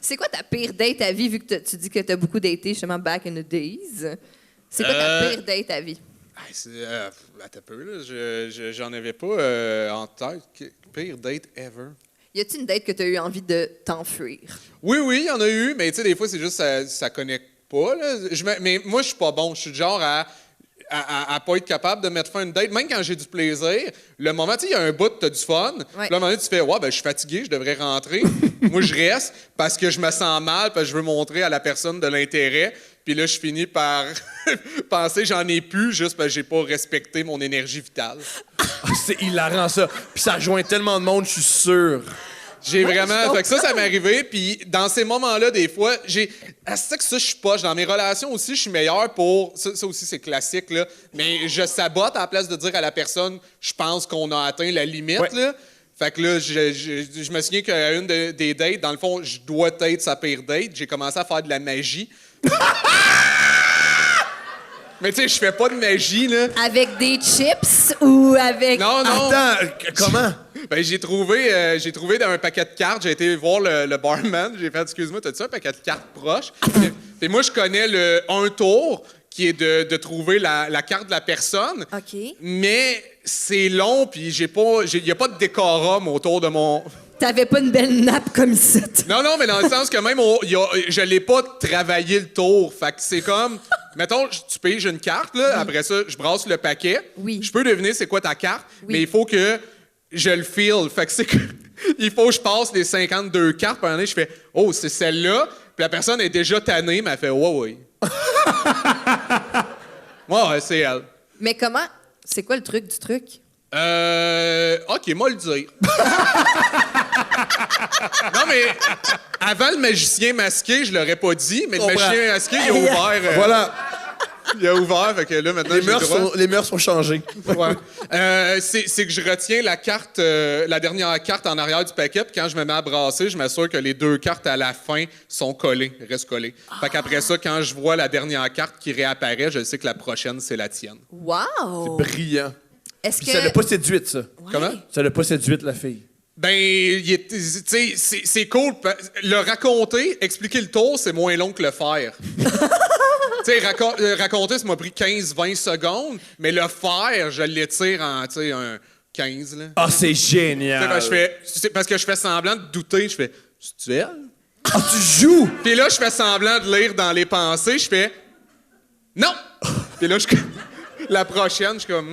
C'est quoi ta pire date à vie, vu que tu dis que t'as beaucoup daté, justement, back in the days? C'est quoi ta pire date à vie? Attends un peu, là. J'en avais pas en tête. Pire date ever. Y a-t-il une date que tu as eu envie de t'enfuir? Oui, il y en a eu, mais tu sais, des fois, c'est juste ça connecte pas. Là. Mais moi, je suis pas bon. Je suis du genre à pas être capable de mettre fin à une date. Même quand j'ai du plaisir, le moment, tu sais, il y a un bout, tu as du fun. Ouais. Puis là, à un moment donné, tu fais, ouais, ben, je suis fatigué, je devrais rentrer. Moi, je reste parce que je me sens mal, parce que je veux montrer à la personne de l'intérêt. Puis là, je finis par penser j'en ai plus juste parce que j'ai pas respecté mon énergie vitale. C'est hilarant, ça. Puis ça rejoint tellement de monde, je suis sûr. J'ai vraiment. Fait que ça m'est arrivé. Puis dans ces moments-là, des fois, c'est que ça, je suis poche. Dans mes relations aussi, je suis meilleur pour. Ça aussi, c'est classique, là. Mais je sabote à la place de dire à la personne, je pense qu'on a atteint la limite, ouais. là. Fait que là, je me souviens qu'à une des dates, dans le fond, je dois être sa pire date. J'ai commencé à faire de la magie. Mais tu sais, je fais pas de magie, là. Avec des chips ou avec... Non. Attends, comment? Ben, j'ai trouvé dans un paquet de cartes. J'ai été voir le barman. J'ai fait, excuse-moi, t'as-tu un paquet de cartes proche? Puis moi, je connais le un tour qui est de trouver la carte de la personne. OK. Mais c'est long, puis il n'y a pas de décorum autour de mon... T'avais pas une belle nappe comme ça. Non, mais dans le sens que même, je l'ai pas travaillé le tour. Fait que c'est comme... Mettons, tu piges une carte, là. Oui. Après ça, je brasse le paquet. Oui. Je peux deviner c'est quoi ta carte, oui. mais il faut que je le feel. Fait que c'est que... Il faut que je passe les 52 cartes. Puis à un moment donné, je fais « Oh, c'est celle-là. » Puis la personne est déjà tannée, mais elle fait « Ouais. » Ouais, c'est elle. Mais comment... C'est quoi le truc du truc? OK, moi le dire. Non, mais avant le magicien masqué, je l'aurais pas dit, mais le magicien masqué, il a ouvert. Voilà. Il a ouvert, fait que là, maintenant, les mœurs sont changées. Ouais. C'est que je retiens la carte, la dernière carte en arrière du paquet, puis quand je me mets à brasser, je m'assure que les deux cartes à la fin sont collées, restent collées. Fait qu'après ça, quand je vois la dernière carte qui réapparaît, je sais que la prochaine, c'est la tienne. Wow! C'est brillant. Est-ce que... Ça l'a pas séduite, ça. Ouais. Comment? Ça l'a pas séduite, la fille. Ben, c'est cool. Le raconter, expliquer le tour, c'est moins long que le faire. Tu sais, raconter, ça m'a pris 15-20 secondes, mais le faire, je l'étire en, un 15, là. Ah, c'est génial! Parce que je fais semblant de douter, je fais « C'est-tu elle? » Ah, tu joues! Puis là, je fais semblant de lire dans les pensées, je fais « Non! » Puis là, la prochaine, je suis comme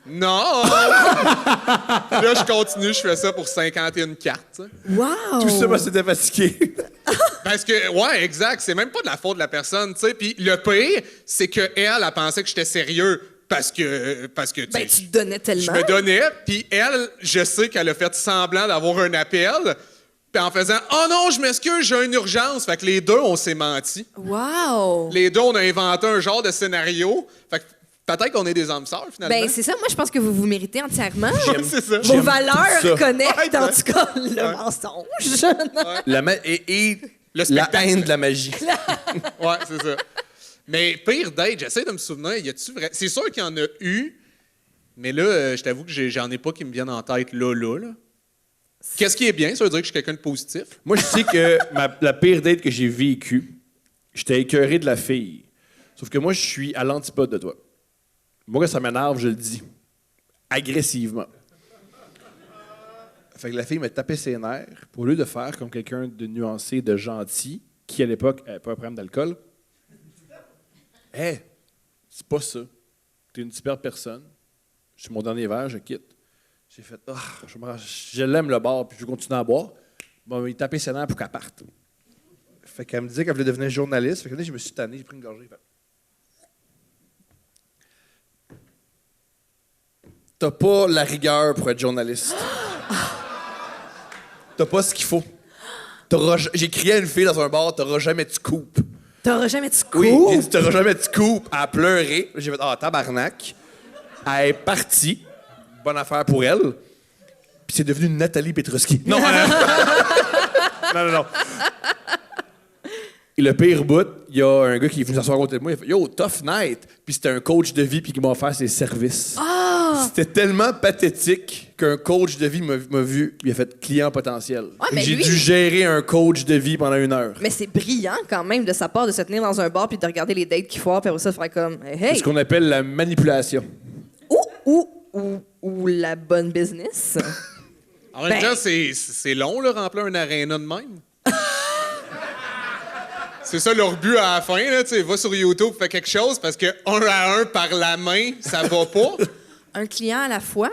Non! Puis là, je continue, je fais ça pour 51 cartes. Wow! Tout ça parce que t'es fatigué. Parce que, ouais, exact. C'est même pas de la faute de la personne, tu sais. Puis le pire, c'est qu'elle, elle pensait que j'étais sérieux. Parce que ben, tu te donnais tellement. Je me donnais, puis elle, je sais qu'elle a fait semblant d'avoir un appel. Puis en faisant « Oh non, je m'excuse, j'ai une urgence. » Fait que les deux, on s'est menti. Wow! Les deux, on a inventé un genre de scénario. Fait que peut-être qu'on est des âmes sœurs, finalement. Ben, c'est ça. Moi, je pense que vous vous méritez entièrement. C'est ça. Vos valeurs ça. connectent, en tout cas, le mensonge. La haine de la magie. Ouais, c'est ça. Mais pire date, j'essaie de me souvenir, y a-tu vrai? C'est sûr qu'il y en a eu, mais là, je t'avoue que j'en ai pas qui me viennent en tête là. Qu'est-ce qui est bien? Ça veut dire que je suis quelqu'un de positif? Moi, je sais que la pire date que j'ai vécue, j'étais écœuré de la fille. Sauf que moi, je suis à l'antipode de toi. Moi, quand ça m'énerve, je le dis. Agressivement. Fait que la fille m'a tapé ses nerfs. Au lieu de faire comme quelqu'un de nuancé, de gentil, qui, à l'époque, n'avait pas un problème d'alcool. C'est pas ça. T'es une super personne. C'est mon dernier verre, je quitte. J'ai fait, je l'aime le bar, puis je vais continuer à boire. Bon, il tapait ses nerfs pour qu'elle parte. Fait qu'elle me disait qu'elle voulait devenir journaliste. Fait que là, je me suis tanné, j'ai pris une gorgée. T'as pas la rigueur pour être journaliste. T'as pas ce qu'il faut. J'ai crié à une fille dans un bar, t'auras jamais de scoop. T'auras jamais de scoop? Oui, j'ai dit, t'auras jamais de scoop. Elle a pleuré. J'ai fait, tabarnak. Elle est partie. Bonne affaire pour elle. Puis c'est devenu Nathalie Petruski. Non, non. Et le pire bout, il y a un gars qui est venu s'asseoir à côté de moi. Il a fait, Yo, tough night. Puis c'était un coach de vie puis qui m'a offert ses services. Oh! C'était tellement pathétique qu'un coach de vie m'a vu, il a fait client potentiel. Ouais, mais J'ai lui- dû gérer un coach de vie pendant 1 heure. Mais c'est brillant quand même de sa part de se tenir dans un bar puis de regarder les dates qui foirent, puis après ça, de faire comme C'est hey, ce qu'on appelle la manipulation. ou la bonne business. En même Ben- temps, c'est long, là, remplir un aréna de même. C'est ça leur but à la fin, là, tu sais, va sur YouTube, fais quelque chose, parce que 1 à 1 par la main, ça va pas. Un client à la fois.